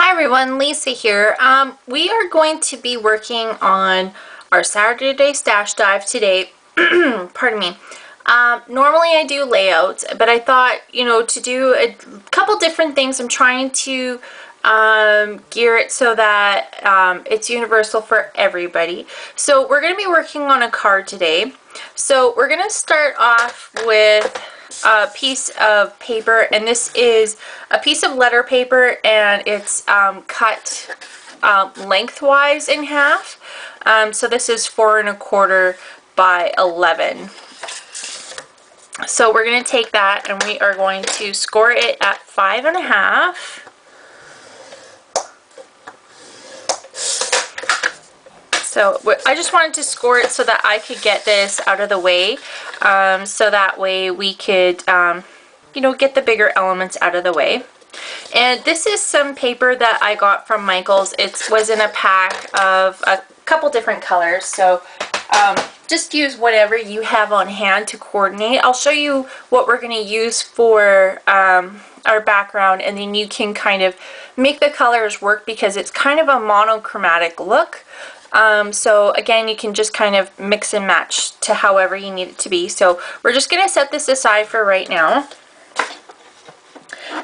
Hi everyone, Lisa here. We are going to be working on our Saturday stash dive today. Pardon me. Normally I do layouts, but I thought, to do a couple different things. I'm trying to gear it so that it's universal for everybody. So we're going to be working on a card today. So we're going to start off with a piece of paper, and this is a piece of letter paper, and it's cut lengthwise in half. So this is 4 1/4 by 11. So we're going to take that and we are going to score it at 5 1/2. So I just wanted to score it so that I could get this out of the way, so that way we could, get the bigger elements out of the way. And this is some paper that I got from Michael's. It was in a pack of a couple different colors, so just use whatever you have on hand to coordinate. I'll show you what we're going to use for our background, and then you can kind of make the colors work because it's kind of a monochromatic look. So again, you can just kind of mix and match to however you need it to be. So we're just going to set this aside for right now.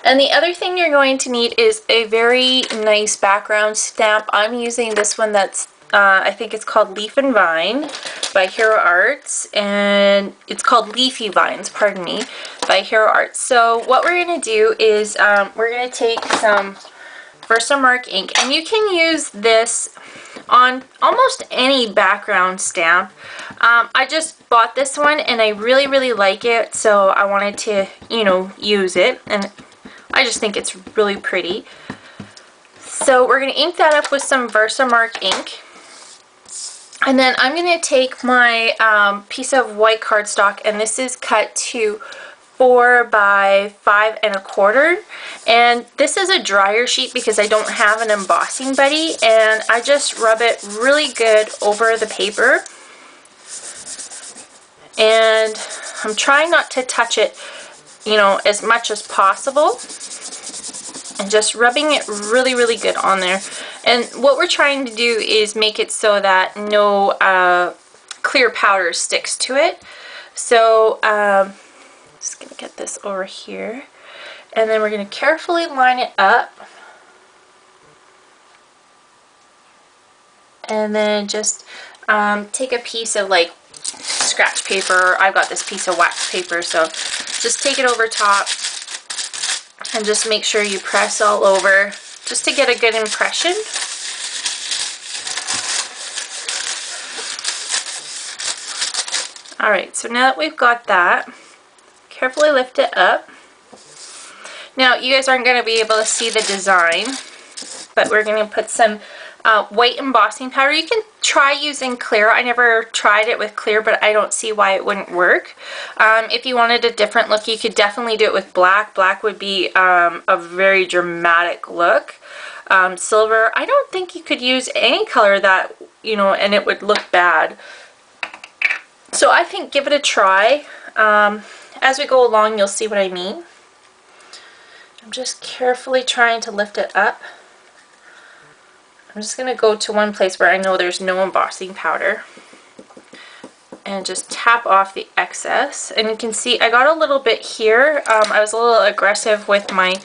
And the other thing you're going to need is a very nice background stamp. I'm using this one that's, I think it's called Leaf and Vine by Hero Arts, and it's called Leafy Vines, pardon me, by Hero Arts. So what we're going to do is we're going to take some Versamark ink, and you can use this on almost any background stamp. I just bought this one and I really like it, so I wanted to, use it, and I just think it's really pretty. So we're going to ink that up with some Versamark ink. And then I'm going to take my piece of white cardstock, and this is cut to 4 by 5 1/4, and this is a dryer sheet because I don't have an embossing buddy, and I just rub it really good over the paper, and I'm trying not to touch it as much as possible, and just rubbing it really good on there. And what we're trying to do is make it so that no clear powder sticks to it. So just going to get this over here, and then we're going to carefully line it up, and then just take a piece of like scratch paper. I've got this piece of wax paper, so just take it over top and just make sure you press all over just to get a good impression. Alright, so now that we've got that, carefully lift it up. Now, you guys aren't going to be able to see the design, but we're going to put some white embossing powder. You can try using clear. I never tried it with clear, but I don't see why it wouldn't work. If you wanted a different look, you could definitely do it with black. Black would be a very dramatic look. Silver, I don't think you could use any color that, and it would look bad. So I think give it a try. As we go along, you'll see what I mean. I'm just carefully trying to lift it up. I'm just going to go to one place where I know there's no embossing powder and just tap off the excess. And you can see I got a little bit here. I was a little aggressive with my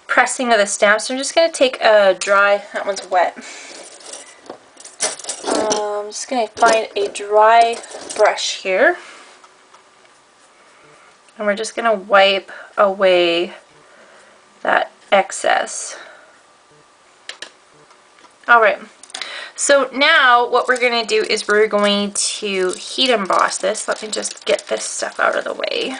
pressing of the stamp, so I'm just going to take a dry, that one's wet. I'm just going to find a dry brush here. And we're just going to wipe away that excess. Alright, so now what we're going to do is we're going to heat emboss this. Let me just get this stuff out of the way.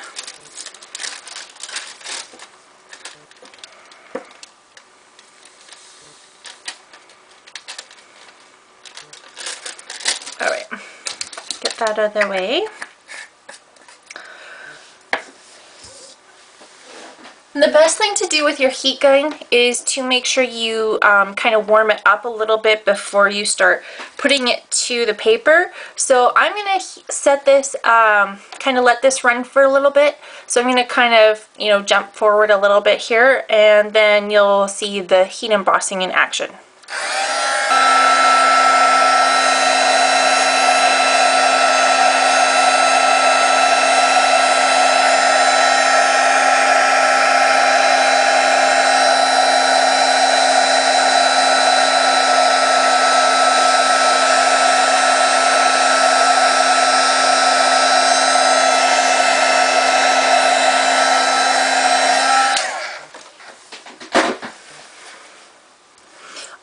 Alright, get that out of the way. And the best thing to do with your heat gun is to make sure you kind of warm it up a little bit before you start putting it to the paper. So I'm going to set this, kind of let this run for a little bit. So I'm going to kind of, you know, jump forward a little bit here, and then you'll see the heat embossing in action.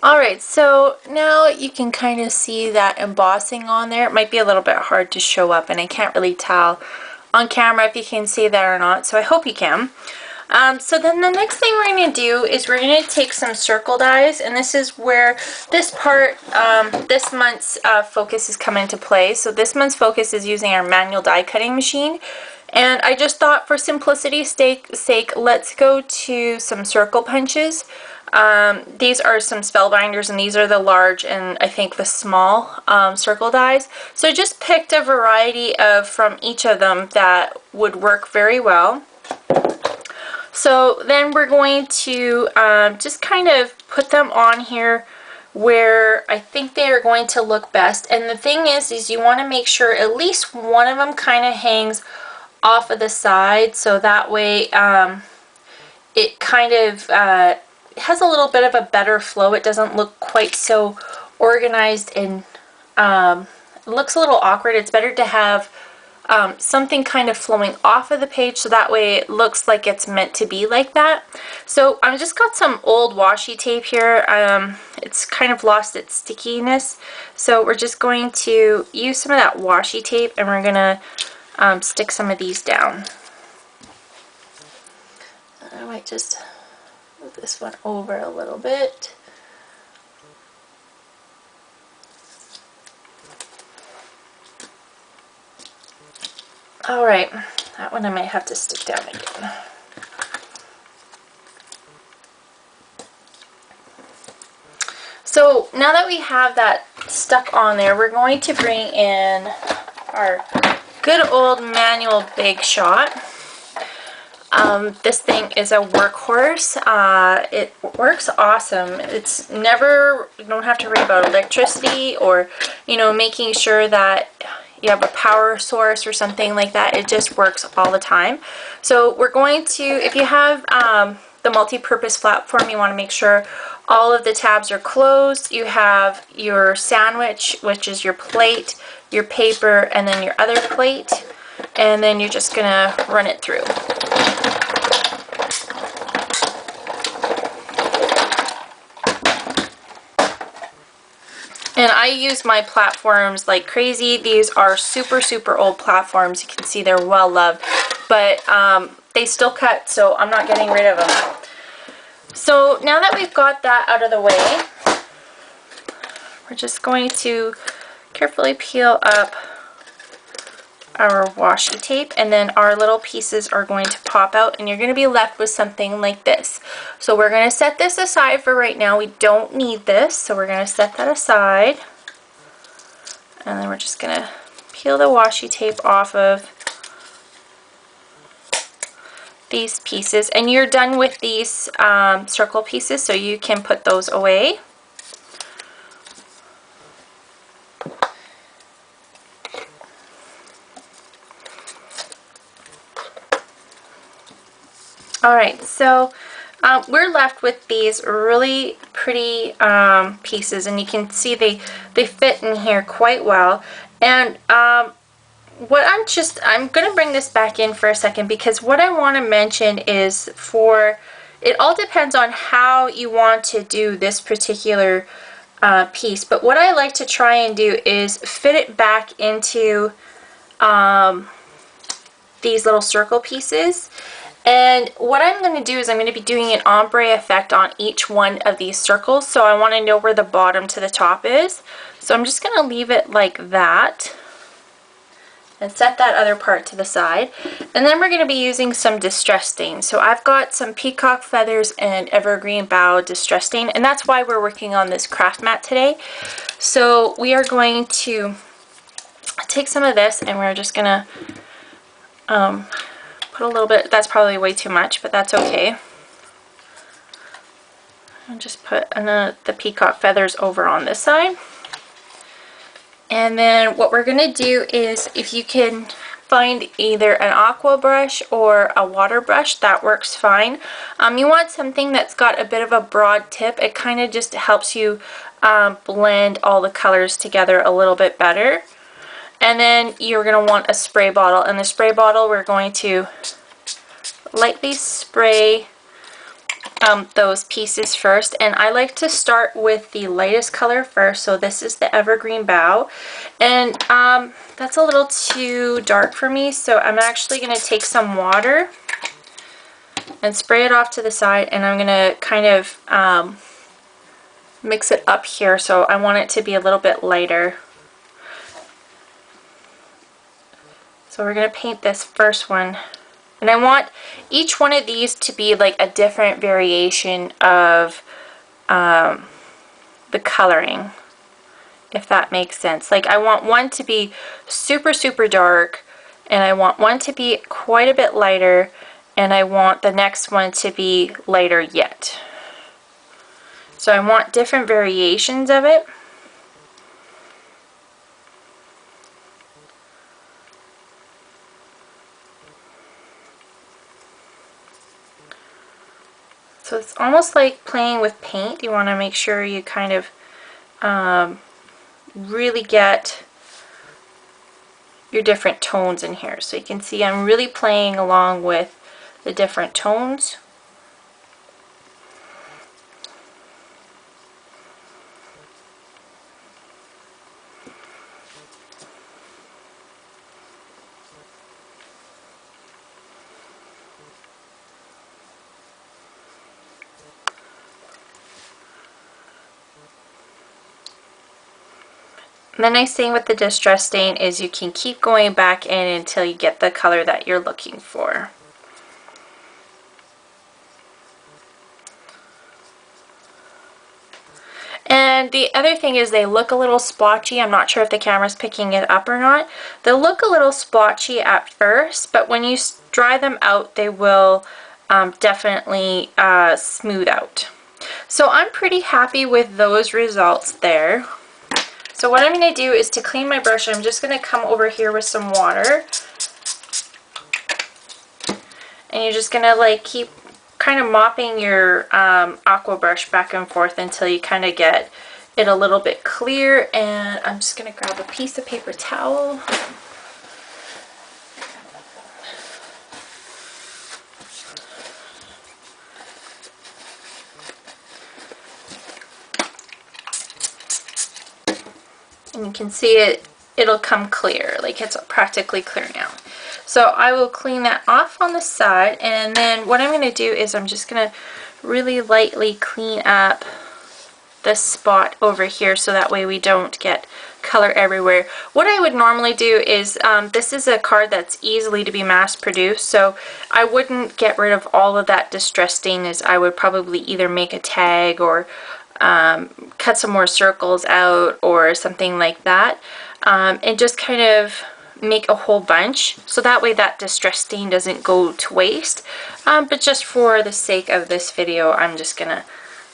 Alright, so now you can kind of see that embossing on there. It might be a little bit hard to show up, and I can't really tell on camera if you can see that or not, so I hope you can. So then the next thing we're going to do is we're going to take some circle dies, and this is where this part, this month's focus is come into play. So this month's focus is using our manual die cutting machine. And I just thought for simplicity's sake, let's go to some circle punches. These are some Spellbinders, and these are the large and I think the small circle dies. So I just picked a variety of from each of them that would work very well. So then we're going to just kind of put them on here where I think they are going to look best. And the thing is you want to make sure at least one of them kind of hangs off of the side, so that way it kind of has a little bit of a better flow. It doesn't look quite so organized, and it looks a little awkward. It's better to have something kind of flowing off of the page, so that way it looks like it's meant to be like that. So I've just got some old washi tape here. It's kind of lost its stickiness, so we're just going to use some of that washi tape, and we're gonna stick some of these down. I might just move this one over a little bit. Alright, that one I might have to stick down again. So now that we have that stuck on there, we're going to bring in our good old manual Big Shot. This thing is a workhorse. It works awesome. It's never, you don't have to worry about electricity or, you know, making sure that you have a power source or something like that. It just works all the time. So we're going to, if you have the multi-purpose platform, you want to make sure all of the tabs are closed. You have your sandwich, which is your plate, your paper, and then your other plate, and then you're just gonna run it through. And I use my platforms like crazy. These are super old platforms. You can see they're well loved, but they still cut, so I'm not getting rid of them. So now that we've got that out of the way, we're just going to carefully peel up our washi tape, and then our little pieces are going to pop out, and you're going to be left with something like this. So we're going to set this aside for right now. We don't need this, so we're going to set that aside, and then we're just going to peel the washi tape off of these pieces, and you're done with these circle pieces, so you can put those away. Alright, so we're left with these really pretty pieces, and you can see they fit in here quite well. And what I'm going to bring this back in for a second, because what I want to mention is it all depends on how you want to do this particular piece. But what I like to try and do is fit it back into these little circle pieces. And what I'm going to do is I'm going to be doing an ombre effect on each one of these circles. So I want to know where the bottom to the top is. So I'm just going to leave it like that. and set that other part to the side. And then we're going to be using some distress stain. So I've got some peacock feathers and evergreen bough distress stain, and that's why we're working on this craft mat today. So we are going to take some of this, and we're just going to put a little bit. That's probably way too much, but that's okay. I'll just put the peacock feathers over on this side. And then what we're going to do is, if you can find either an aqua brush or a water brush, that works fine. You want something that's got a bit of a broad tip. It kind of just helps you blend all the colors together a little bit better. And then you're going to want a spray bottle. And the spray bottle, we're going to lightly spray those pieces first, and I like to start with the lightest color first. So this is the evergreen bough, and that's a little too dark for me, so I'm actually going to take some water and spray it off to the side, and I'm going to kind of mix it up here. So I want it to be a little bit lighter. So we're going to paint this first one. And I want each one of these to be like a different variation of the coloring, if that makes sense. Like I want one to be super, super dark, and I want one to be quite a bit lighter, and I want the next one to be lighter yet. So I want different variations of it. So it's almost like playing with paint. You want to make sure you kind of really get your different tones in here. So you can see I'm really playing along with the different tones. And the nice thing with the distress stain is you can keep going back in until you get the color that you're looking for. And the other thing is they look a little splotchy. I'm not sure if the camera's picking it up or not. They'll look a little splotchy at first, but when you dry them out, they will definitely smooth out. So I'm pretty happy with those results there. So what I'm going to do is, to clean my brush, I'm just going to come over here with some water. And you're just going to like keep kind of mopping your aqua brush back and forth until you kind of get it a little bit clear. And I'm just going to grab a piece of paper towel. And you can see it'll come clear, like it's practically clear now. So I will clean that off on the side, and then what I'm going to do is I'm just going to really lightly clean up this spot over here, so that way we don't get color everywhere. What I would normally do is, this is a card that's easily to be mass produced, so I wouldn't get rid of all of that distress stain. As I would probably either make a tag or cut some more circles out or something like that, and just kind of make a whole bunch, so that way that distress stain doesn't go to waste. But just for the sake of this video, I'm just gonna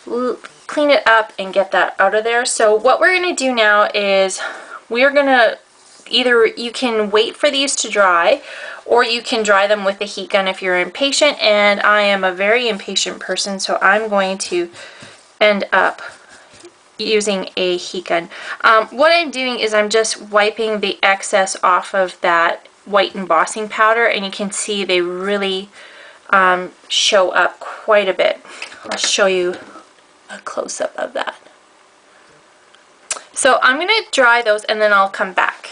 clean it up and get that out of there. So what we're gonna do now is we're gonna either, you can wait for these to dry, or you can dry them with a heat gun if you're impatient, and I am a very impatient person, so I'm going to end up using a heat gun. What I'm doing is I'm just wiping the excess off of that white embossing powder, and you can see they really show up quite a bit. I'll show you a close-up of that. So I'm going to dry those and then I'll come back.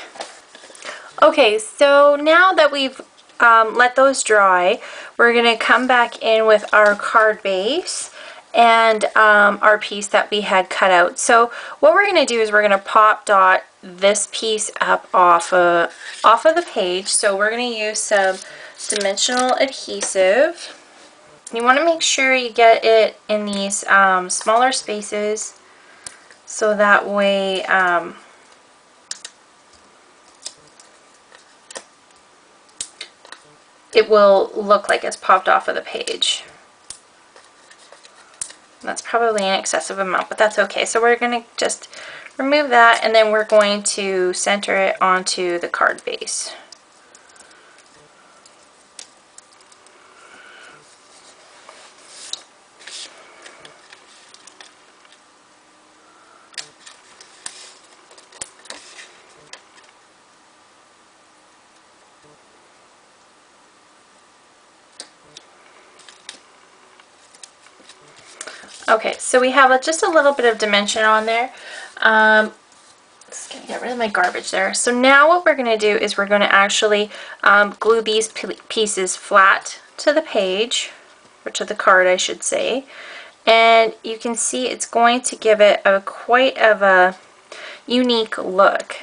Okay, so now that we've let those dry, we're going to come back in with our card base and our piece that we had cut out. So what we're going to do is we're going to pop dot this piece up off of the page. So we're going to use some dimensional adhesive. You want to make sure you get it in these smaller spaces, so that way it will look like it's popped off of the page. That's probably an excessive amount, but that's okay. So we're going to just remove that, and then we're going to center it onto the card base. Okay, so we have just a little bit of dimension on there. Just gonna get rid of my garbage there. So now what we're going to do is we're going to actually glue these pieces flat to the page, or to the card I should say. And you can see it's going to give it quite of a unique look.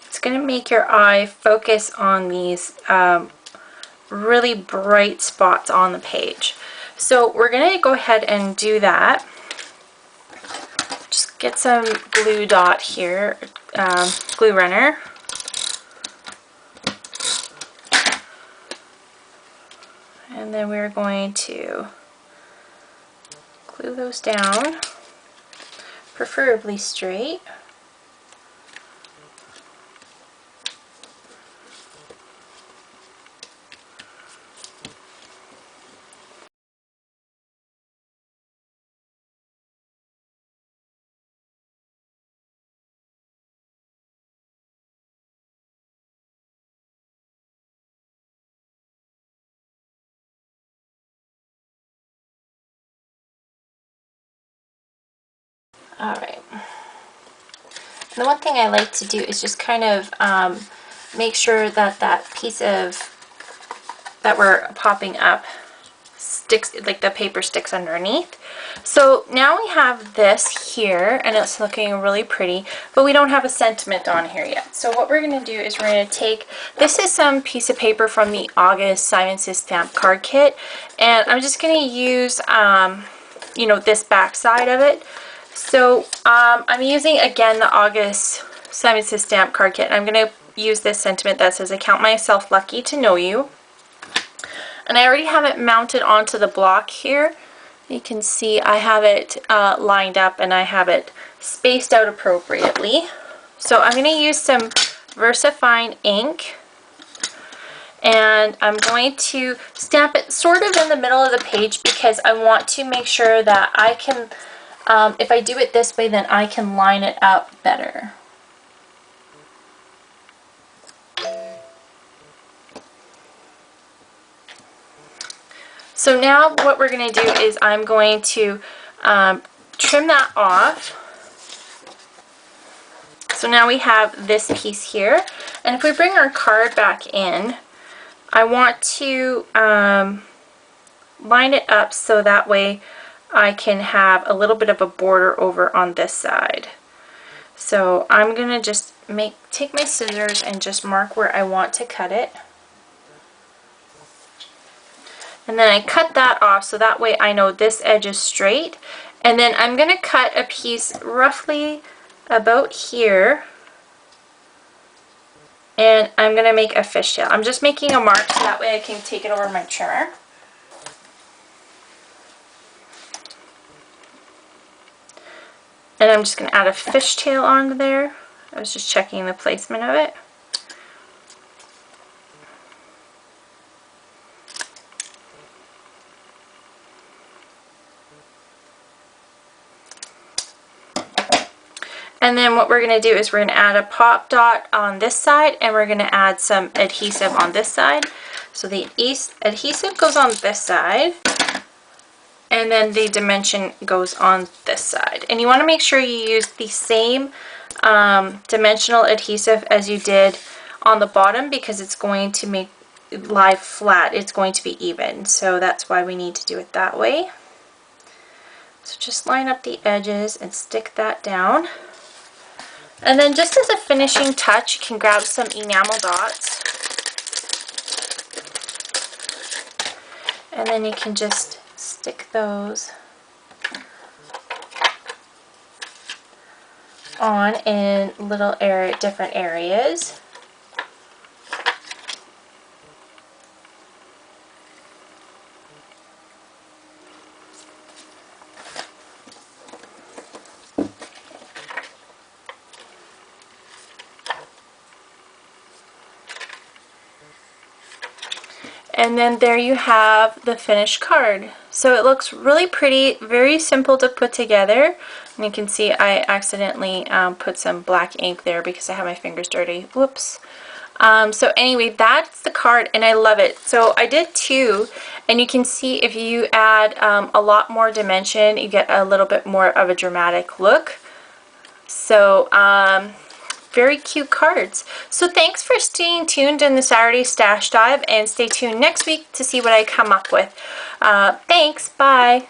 It's going to make your eye focus on these really bright spots on the page. So we're going to go ahead and do that. Just get some glue dot here, glue runner. And then we're going to glue those down, preferably straight. Alright. The one thing I like to do is just kind of make sure that that piece of that we're popping up sticks, like the paper sticks underneath. So now we have this here, and it's looking really pretty, but we don't have a sentiment on here yet. So what we're going to do is we're going to take, this is some piece of paper from the August Simon Says Stamp card kit, and I'm just going to use, you know, this back side of it. So I'm using, again, the August Simon Says Stamp card kit, and I'm going to use this sentiment that says, "I count myself lucky to know you." And I already have it mounted onto the block here. You can see I have it lined up, and I have it spaced out appropriately. So I'm going to use some VersaFine ink, and I'm going to stamp it sort of in the middle of the page, because I want to make sure that I can, if I do it this way, then I can line it up better. So now what we're going to do is I'm going to trim that off. So now we have this piece here, and if we bring our card back in, I want to line it up so that way I can have a little bit of a border over on this side. So I'm going to just take my scissors and just mark where I want to cut it. And then I cut that off so that way I know this edge is straight. And then I'm going to cut a piece roughly about here. And I'm going to make a fishtail. I'm just making a mark so that way I can take it over my trimmer. And I'm just going to add a fishtail onto there. I was just checking the placement of it. And then what we're going to do is we're going to add a pop dot on this side, and we're going to add some adhesive on this side. So the adhesive goes on this side, and then the dimension goes on this side. And you want to make sure you use the same dimensional adhesive as you did on the bottom, because it's going to make it lie flat. It's going to be even. So that's why we need to do it that way. So just line up the edges and stick that down. And then just as a finishing touch, you can grab some enamel dots. And then you can just stick those on in little different areas. And then there you have the finished card. So it looks really pretty, very simple to put together. And you can see I accidentally put some black ink there because I have my fingers dirty. Whoops. So anyway, that's the card and I love it. So I did two, and you can see if you add a lot more dimension, you get a little bit more of a dramatic look. So very cute cards. So thanks for staying tuned in the Saturday Stash Dive, and stay tuned next week to see what I come up with. Thanks. Bye.